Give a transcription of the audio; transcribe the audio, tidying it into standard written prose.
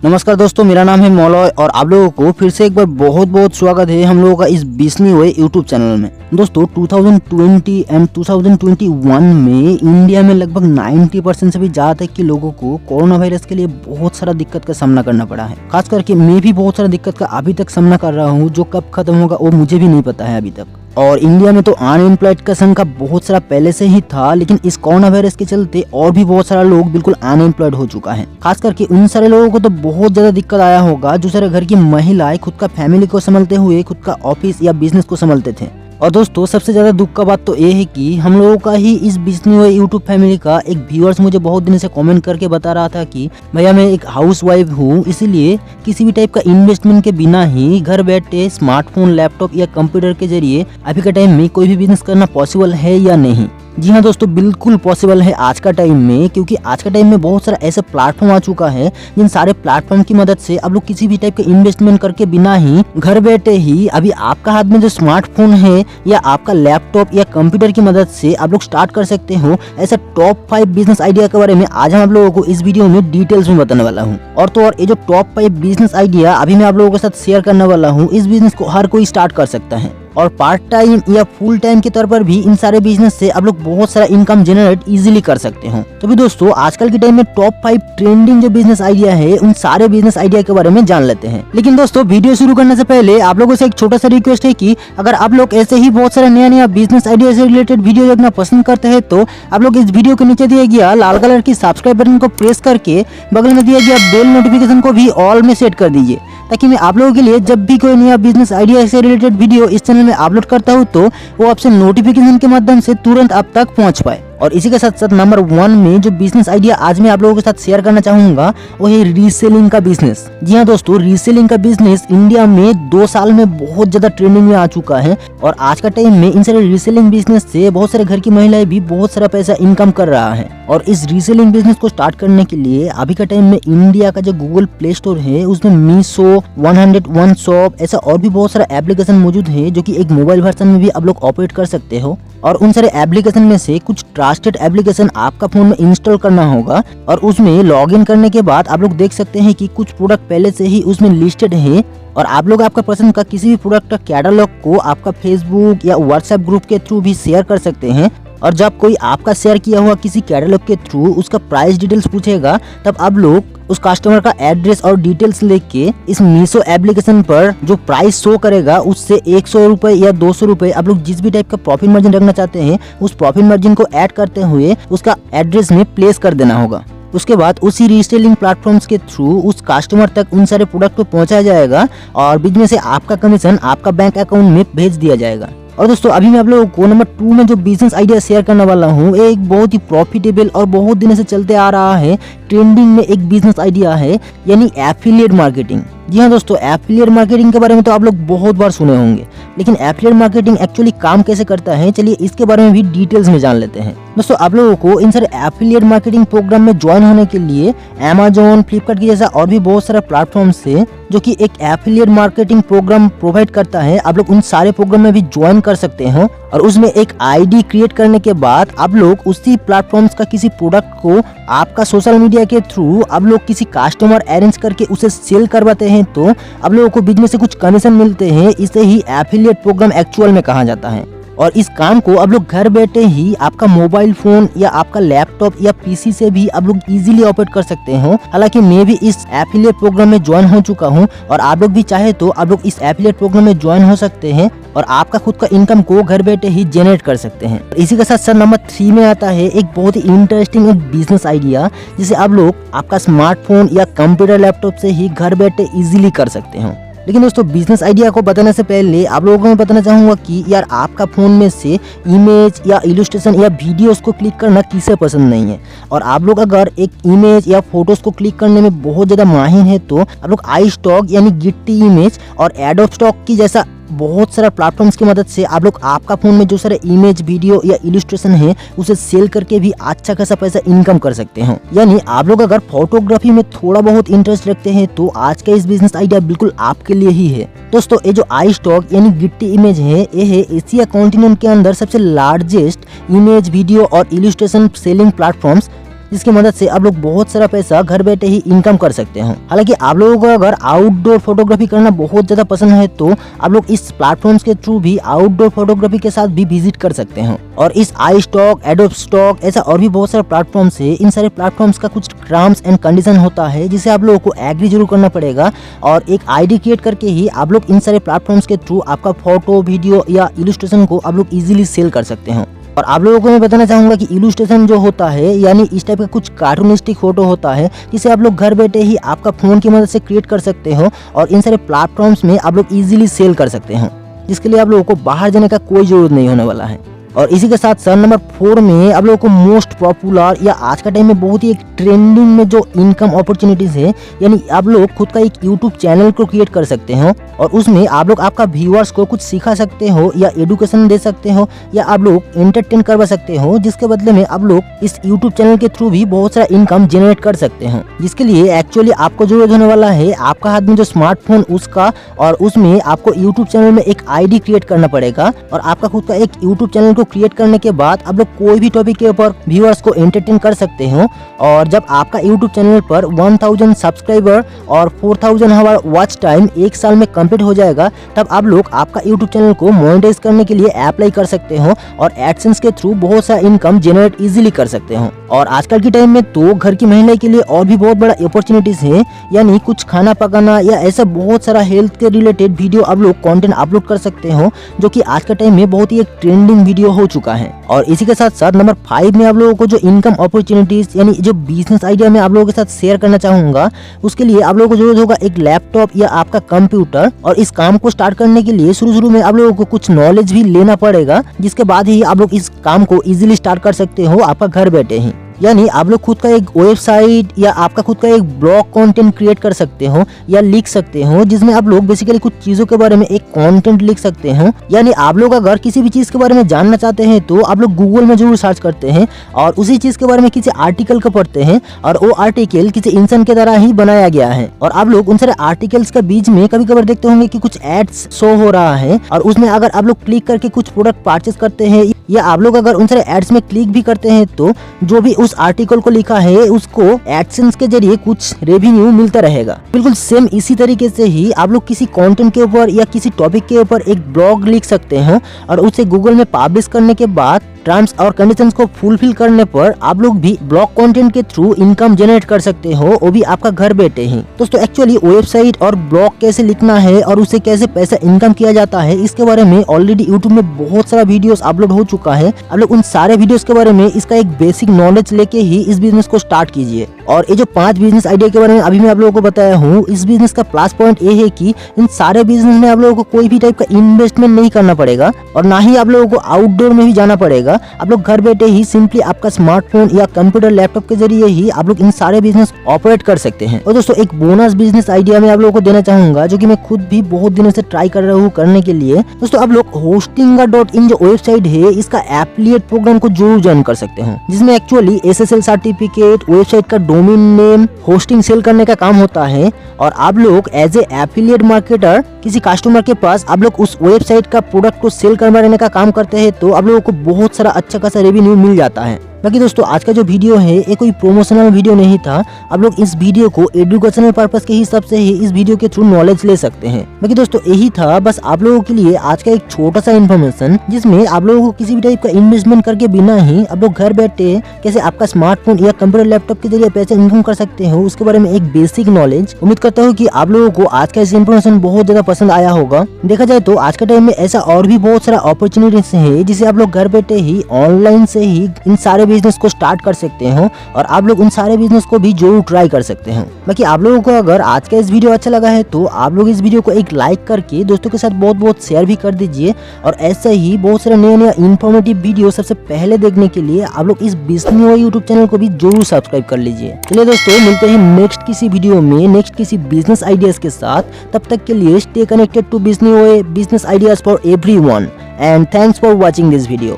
नमस्कार दोस्तों, मेरा नाम है मौलॉय और आप लोगों को फिर से एक बार बहुत बहुत स्वागत है हम लोगों का इस बिजनी वे यूट्यूब चैनल में। दोस्तों 2020 एंड 2021 में इंडिया में लगभग 90% से भी ज़्यादा तक के लोगों को कोरोना वायरस के लिए बहुत सारा दिक्कत का सामना करना पड़ा है। खास करके मैं भी बहुत सारा दिक्कत का अभी तक सामना कर रहा हूँ, जो कब खत्म होगा वो मुझे भी नहीं पता है अभी तक। और इंडिया में तो अनएम्प्लॉयड का संख्या बहुत सारा पहले से ही था, लेकिन इस कोरोना वायरस के चलते और भी बहुत सारा लोग बिल्कुल अनएम्प्लॉयड हो चुका है। खास करके उन सारे लोगों को तो बहुत ज्यादा दिक्कत आया होगा जो सारे घर की महिलाएं खुद का फैमिली को संभालते हुए खुद का ऑफिस या बिजनेस को संभालते थे। और दोस्तों सबसे ज्यादा दुख का बात तो ये है कि हम लोगों का ही इस बिजनी वे यूट्यूब फैमिली का एक व्यूअर्स मुझे बहुत दिन से कमेंट करके बता रहा था कि भैया मैं एक हाउस वाइफ हूँ, इसीलिए किसी भी टाइप का इन्वेस्टमेंट के बिना ही घर बैठे स्मार्टफोन, लैपटॉप या कंप्यूटर के जरिए अभी के टाइम में कोई भी बिजनेस करना पॉसिबल है या नहीं। जी हाँ दोस्तों, बिल्कुल पॉसिबल है आज का टाइम में, क्योंकि आज का टाइम में बहुत सारा ऐसे प्लेटफॉर्म आ चुका है जिन सारे प्लेटफॉर्म की मदद से आप लोग किसी भी टाइप का इन्वेस्टमेंट करके बिना ही घर बैठे ही अभी आपका हाथ में जो स्मार्टफोन है या आपका लैपटॉप या कंप्यूटर की मदद से आप लोग स्टार्ट कर सकते हो। ऐसा टॉप 5 बिजनेस आइडिया के बारे में आज हम आप लोगों को इस वीडियो में डिटेल्स में बताने वाला हूँ। और तो और ये जो टॉप 5 बिजनेस आइडिया अभी मैं आप लोगों के साथ शेयर करने वाला हूँ, इस बिजनेस को हर कोई स्टार्ट कर सकता है और पार्ट टाइम या फुल टाइम के तौर पर भी इन सारे बिजनेस से आप लोग बहुत सारा इनकम जनरेट इजीली कर सकते हो। तो भी दोस्तों आजकल के टाइम में टॉप 5 ट्रेंडिंग जो बिजनेस आइडिया है उन सारे बिजनेस आइडिया के बारे में जान लेते हैं। लेकिन दोस्तों वीडियो शुरू करने से पहले आप लोगों से एक छोटा सा रिक्वेस्ट है कि अगर आप लोग ऐसे ही बहुत सारे नया बिजनेस आइडिया से रिलेटेड वीडियो देखना पसंद करते हैं तो आप लोग इस वीडियो के नीचे दिया गया लाल कलर की सब्सक्राइब बटन को प्रेस करके बगल में दिया गया बेल नोटिफिकेशन को भी ऑल में सेट कर दीजिए, ताकि मैं आप लोगों के लिए जब भी कोई नया बिजनेस आइडिया से रिलेटेड वीडियो इस चैनल में अपलोड करता हूँ तो वो आपसे नोटिफिकेशन के माध्यम से तुरंत आप तक पहुंच पाए। और इसी के साथ साथ नंबर 1 में जो बिजनेस आइडिया आज मैं आप लोगों के साथ शेयर करना चाहूंगा वो है रीसेलिंग का बिजनेस। जी हाँ दोस्तों, रीसेलिंग का बिजनेस इंडिया में 2 साल में बहुत ज्यादा ट्रेंडिंग में आ चुका है और आज का टाइम में इन सारे रीसेलिंग बिजनेस से बहुत सारे घर की महिलाएं भी बहुत सारा पैसा इनकम कर रहा है। और इस रीसेलिंग बिजनेस को स्टार्ट करने के लिए अभी का टाइम में इंडिया का जो गूगल प्ले स्टोर है उसमें मीशो, 101 शॉप ऐसा और भी बहुत सारा एप्लीकेशन मौजूद है जो कि एक मोबाइल वर्जन में भी आप लोग ऑपरेट कर सकते हो। और उन सारे एप्लीकेशन में से कुछ ट्रस्टेड एप्लीकेशन आपका फोन में इंस्टॉल करना होगा और उसमें लॉगिन करने के बाद आप लोग देख सकते हैं कि कुछ प्रोडक्ट पहले से ही उसमें लिस्टेड है और आप लोग आपका पसंद का किसी भी प्रोडक्ट का कैटलॉग को आपका फेसबुक या व्हाट्सएप ग्रुप के थ्रू भी शेयर कर सकते हैं। और जब कोई आपका शेयर किया हुआ किसी कैटलॉग के थ्रू उसका प्राइस डिटेल्स पूछेगा तब आप लोग उस कस्टमर का एड्रेस और डिटेल्स लेके इस मीशो एप्लीकेशन पर जो प्राइस शो करेगा उससे 100 रुपए या 200 रुपए आप लोग जिस भी टाइप का प्रॉफिट मार्जिन रखना चाहते हैं उस प्रॉफिट मार्जिन को ऐड करते हुए उसका एड्रेस में प्लेस कर देना होगा। उसके बाद उसी रीसेलिंग प्लेटफॉर्म्स के थ्रू उस कस्टमर तक उन सारे प्रोडक्ट को पहुंचाया जाएगा और बिजनेस से आपका कमीशन आपका बैंक अकाउंट में भेज दिया जाएगा। और दोस्तों अभी मैं आप लोगों को नंबर 2 में जो बिजनेस आइडिया शेयर करने वाला हूँ एक बहुत ही प्रॉफिटेबल और बहुत दिनों से चलते आ रहा है, ट्रेंडिंग में एक बिजनेस आइडिया है, यानी एफिलिएट मार्केटिंग। जी हाँ दोस्तों, एफिलिएट मार्केटिंग के बारे में तो आप लोग बहुत बार सुने होंगे, लेकिन एफिलिएट मार्केटिंग एक्चुअली काम कैसे करता है चलिए इसके बारे में भी डिटेल्स में जान लेते हैं। दोस्तों आप लोगों को इन सारे एफिलिएट मार्केटिंग प्रोग्राम में ज्वाइन होने के लिए अमेज़न, फ्लिपकार्ट की जैसा और भी बहुत सारा प्लेटफॉर्म से जो कि एक एफिलिएट मार्केटिंग प्रोग्राम प्रोवाइड करता है, आप लोग उन सारे प्रोग्राम में भी ज्वाइन कर सकते हो। और उसमें एक आईडी क्रिएट करने के बाद आप लोग उसी प्लेटफॉर्म्स का किसी प्रोडक्ट को आपका सोशल मीडिया के थ्रू आप लोग किसी कस्टमर अरेंज करके उसे सेल करवाते हैं तो आप लोगों को बिजनेस से कुछ कमीशन मिलते हैं। इसे ही एफिलिएट प्रोग्राम एक्चुअल में कहा जाता है। और इस काम को आप लोग घर बैठे ही आपका मोबाइल फोन या आपका लैपटॉप या पीसी से भी आप लोग इजीली ऑपरेट कर सकते हो। हालांकि मैं भी इस एफिलिएट प्रोग्राम में ज्वाइन हो चुका हूं और आप लोग भी चाहे तो आप लोग इस एफिलिएट प्रोग्राम में ज्वाइन हो सकते हैं और आपका खुद का इनकम को घर बैठे ही जनरेट कर सकते हैं। इसी के साथ साथ नंबर 3 में आता है एक बहुत ही इंटरेस्टिंग एक बिजनेस आइडिया जिसे आप लोग आपका स्मार्टफोन या कंप्यूटर, लैपटॉप से ही घर बैठे इजीली कर सकते हो। लेकिन दोस्तों बिजनेस आइडिया को बताने से पहले आप लोगों को मैं बताना चाहूंगा कि यार आपका फोन में से इमेज या इलस्ट्रेशन या वीडियोस को क्लिक करना किसे पसंद नहीं है। और आप लोग अगर एक इमेज या फोटोज को क्लिक करने में बहुत ज्यादा माहिर है तो आप लोग आई स्टॉक यानी गिट्टी इमेज और एडोब स्टॉक की जैसा बहुत सारा प्लेटफॉर्म्स की मदद से आप लोग आपका फोन में जो सारे इमेज, वीडियो या इलस्ट्रेशन है उसे सेल करके भी अच्छा खासा पैसा इनकम कर सकते हो। यानी आप लोग अगर फोटोग्राफी में थोड़ा बहुत इंटरेस्ट रखते हैं तो आज का इस बिजनेस आइडिया बिल्कुल आपके लिए ही है। दोस्तों ये जो आई स्टॉक यानी गिट्टी इमेज है ये है एशिया कॉन्टिनेंट के अंदर सबसे लार्जेस्ट इमेज, वीडियो और इलस्ट्रेशन सेलिंग प्लेटफॉर्म्स जिसकी मदद से आप लोग बहुत सारा पैसा घर बैठे ही इनकम कर सकते हो। हालांकि आप लोगों को अगर आउटडोर फोटोग्राफी करना बहुत ज्यादा पसंद है तो आप लोग इस प्लेटफॉर्म्स के थ्रू भी आउटडोर फोटोग्राफी के साथ भी विजिट कर सकते हो। और इस iStock, एडोब स्टॉक ऐसा और भी बहुत सारे प्लेटफॉर्म्स है। इन सारे प्लेटफॉर्म्स का कुछ टर्म्स एंड कंडीशन होता है जिसे आप लोगों को एग्री जरूर करना पड़ेगा और एक आईडी क्रिएट करके ही आप लोग इन सारे प्लेटफॉर्म्स के थ्रू आपका फोटो, वीडियो या इलस्ट्रेशन को आप लोग इजीली सेल कर सकते हो। और आप लोगों को मैं बताना चाहूंगा कि इलस्ट्रेशन जो होता है यानी इस टाइप का कुछ कार्टूनिस्टिक फोटो होता है जिसे आप लोग घर बैठे ही आपका फोन की मदद से क्रिएट कर सकते हो और इन सारे प्लेटफॉर्म्स में आप लोग इजीली सेल कर सकते हो, जिसके लिए आप लोगों को बाहर जाने का कोई जरूरत नहीं होने वाला है। और इसी के साथ सर नंबर 4 में आप लोगों को मोस्ट पॉपुलर या आज का टाइम में बहुत ही एक ट्रेंडिंग में जो इनकम अपॉर्चुनिटीज है, यानी आप लोग खुद का एक यूट्यूब चैनल को क्रिएट कर सकते हो और उसमें आप लोग आपका व्यूअर्स को कुछ सिखा सकते हो या एडुकेशन दे सकते हो या आप लोग एंटरटेन करवा सकते हो, जिसके बदले में आप लोग इस यूट्यूब चैनल के थ्रू भी बहुत सारा इनकम जनरेट कर सकते हो। जिसके लिए एक्चुअली आपको जरूरत होने वाला है आपका हाथ में जो स्मार्टफोन उसका, और उसमें आपको यूट्यूब चैनल में एक आईडी क्रिएट करना पड़ेगा और आपका खुद का एक यूट्यूब चैनल को क्रिएट करने के बाद आप लोग कोई भी टॉपिक के ऊपर व्यूअर्स को एंटरटेन कर सकते हो। और जब आपका यूट्यूब चैनल पर 1000 सब्सक्राइबर और 4000 आवर वॉच टाइम एक साल में कंप्लीट हो जाएगा, तब आप लोग आपका यूट्यूब चैनल को मोनेटाइज करने के लिए अप्लाई कर सकते हो और एडसेंस के थ्रू बहुत सारा इनकम जनरेट इजीली कर सकते हो। और आजकल के टाइम में तो घर की महिला के लिए और भी बहुत बड़ा अपॉर्चुनिटीज है, यानी कुछ खाना पकाना या ऐसा बहुत सारा हेल्थ के रिलेटेड वीडियो आप लोग कंटेंट अपलोड कर सकते हो, जो कि आज के टाइम में बहुत ही एक ट्रेंडिंग वीडियो हो चुका है। और इसी के साथ साथ नंबर 5 में आप लोगों को जो इनकम अपॉर्चुनिटीज यानी जो बिजनेस आइडिया मैं आप लोगों के साथ शेयर करना चाहूंगा, उसके लिए आप लोगों को जरूरत होगा एक लैपटॉप या आपका कंप्यूटर। और इस काम को स्टार्ट करने के लिए शुरू में आप लोगों को कुछ नॉलेज भी लेना पड़ेगा, जिसके बाद ही आप लोग इस काम को इजीली स्टार्ट कर सकते हो आपका घर बैठे ही। यानी आप लोग खुद का एक वेबसाइट या आपका खुद का एक ब्लॉग कंटेंट क्रिएट कर सकते हो या लिख सकते हो, जिसमें आप लोग बेसिकली कुछ चीजों के बारे में एक कंटेंट लिख सकते हो। यानी आप लोग अगर किसी भी चीज के बारे में जानना चाहते हैं तो आप लोग गूगल में जरूर सर्च करते हैं और उसी चीज के बारे में किसी आर्टिकल को पढ़ते हैं और वो आर्टिकल किसी इंसान के द्वारा ही बनाया गया है। और आप लोग उन सारे आर्टिकल्स के बीच में कभी कभार देखते होंगे कि कुछ एड्स शो हो रहा है और उसमें अगर आप लोग क्लिक करके कुछ प्रोडक्ट परचेज करते हैं या आप लोग अगर उन सारे एड्स में क्लिक भी करते हैं तो जो भी उस आर्टिकल को लिखा है उसको एडसेंस के जरिए कुछ रेवेन्यू मिलता रहेगा। बिल्कुल सेम इसी तरीके से ही आप लोग किसी कंटेंट के ऊपर या किसी टॉपिक के ऊपर एक ब्लॉग लिख सकते हो और उसे गूगल में पब्लिश करने के बाद टर्म्स और कंडीशंस को फुलफिल करने पर आप लोग भी ब्लॉग कंटेंट के थ्रू इनकम जनरेट कर सकते हो, वो भी आपका घर बैठे ही। दोस्तों एक्चुअली वेबसाइट और ब्लॉग कैसे लिखना है और उसे कैसे पैसा इनकम किया जाता है, इसके बारे में ऑलरेडी यूट्यूब में बहुत सारा वीडियोस अपलोड हो चुका है। आप लोग उन सारे वीडियोस के बारे में इसका एक बेसिक नॉलेज लेके ही इस बिजनेस को स्टार्ट कीजिए। और ये जो 5 बिजनेस आइडिया के बारे में अभी मैं आप लोगों को बताया हूँ, इस बिजनेस का प्लस पॉइंट ये है कि इन सारे बिजनेस में आप लोगों को कोई भी टाइप का इन्वेस्टमेंट नहीं करना पड़ेगा और ना ही आप लोगों को आउटडोर में भी जाना पड़ेगा। आप लोग घर बैठे ही सिंपली आपका स्मार्टफोन या कंप्यूटर, लैपटॉप के जरिए ही आप लोग इन सारे बिजनेस ऑपरेट कर सकते हैं। और दोस्तों एक बोनस बिजनेस आइडिया मैं आप लोगों को देना चाहूंगा, जो कि मैं खुद भी बहुत दिनों से ट्राई कर रहा हूँ करने के लिए। दोस्तों आप लोग hostinga.in जो वेबसाइट है, इसका एफिलिएट प्रोग्राम को जरूर ज्वाइन कर सकते हैं, जिसमें एक्चुअली SSL सर्टिफिकेट, वेबसाइट का डोमेन नेम, होस्टिंग सेल करने का काम होता है। और आप लोग एज ए एफिलिएट मार्केटर किसी कस्टमर के पास आप लोग उस वेबसाइट का प्रोडक्ट को सेल करवाने का काम करते हैं, तो आप लोगों को बहुत सारा अच्छा खासा रेवेन्यू मिल जाता है। बाकी दोस्तों आज का जो वीडियो है ये कोई प्रोमोशनल वीडियो नहीं था। आप लोग इस वीडियो को एजुकेशनल पर्पस के हिसाब से ही इस वीडियो के थ्रू नॉलेज ले सकते हैं। बाकी दोस्तों यही था बस आप लोगों के लिए आज का एक छोटा सा इन्फॉर्मेशन, जिसमें आप लोगों को किसी भी टाइप का इन्वेस्टमेंट करके बिना ही आप लोग घर बैठे कैसे आपका स्मार्टफोन या कंप्यूटर, लैपटॉप के जरिए पैसे इनकम कर सकते हो, उसके बारे में एक बेसिक नॉलेज। उम्मीद करता हूँ कि आप लोगों को आज का इस इन्फॉर्मेशन बहुत ज्यादा पसंद आया होगा। देखा जाए तो आज के टाइम में ऐसा और भी बहुत सारा अपॉर्चुनिटीज है जिसे आप लोग घर बैठे ही ऑनलाइन से ही इन सारे बिजनेस को स्टार्ट कर सकते हो और आप लोग उन सारे बिजनेस को भी जरूर ट्राई कर सकते हो। बाकी आप लोगों को अगर आज का इस वीडियो अच्छा लगा है तो आप लोग इस वीडियो को एक लाइक करके दोस्तों के साथ बहुत बहुत शेयर भी कर दीजिए। और ऐसा ही बहुत सारे नए इन्फॉर्मेटिव वीडियो सबसे पहले देखने के लिए आप लोग इस बिजनेस यूट्यूब चैनल को भी जरूर सब्सक्राइब कर लीजिए। चलिए दोस्तों मिलते हैं नेक्स्ट किसी वीडियो में, नेक्स्ट किसी बिजनेस आइडियाज के साथ। तब तक के लिए stay connected to business ideas for everyone and thanks for watching this video.